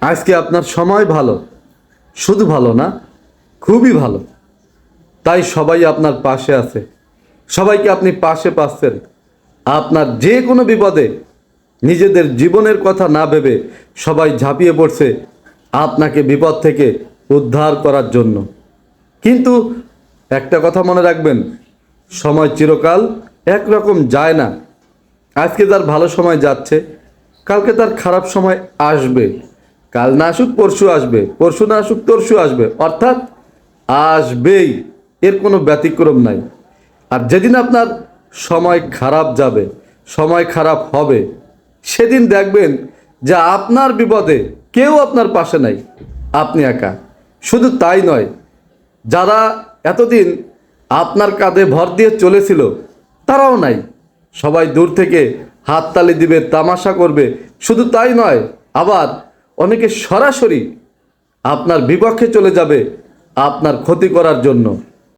আজকে আপনার সময় ভালো, শুধু ভালো না, খুবই ভালো। তাই সবাই আপনার পাশে আছে, সবাইকে আপনি পাশে পাচ্ছেন। আপনার যে কোনো বিপদে নিজেদের জীবনের কথা না ভেবে সবাই ঝাঁপিয়ে পড়ছে আপনাকে বিপদ থেকে উদ্ধার করার জন্য। কিন্তু একটা কথা মনে রাখবেন, সময় চিরকাল একরকম যায় না। আজকে তার ভালো সময় যাচ্ছে, কালকে তার খারাপ সময় আসবে। কাল না আসুক পরশু আসবে, পরশু না আসুক তরশু আসবে, অর্থাৎ আসবেই, এর কোনো ব্যতিক্রম নাই। আর যেদিন আপনার সময় খারাপ যাবে, সময় খারাপ হবে, সেদিন দেখবেন যে আপনার বিপদে কেউ আপনার পাশে নাই, আপনি একা। শুধু তাই নয়, যারা এতদিন আপনার কাঁধে ভর দিয়ে চলেছিল তারাও নাই। সবাই দূর থেকে হাততালি দিবে, তামাশা করবে। শুধু তাই নয়, আবার অনেকে সরাসরি আপনার বিপক্ষে চলে যাবে আপনার ক্ষতি করার জন্য।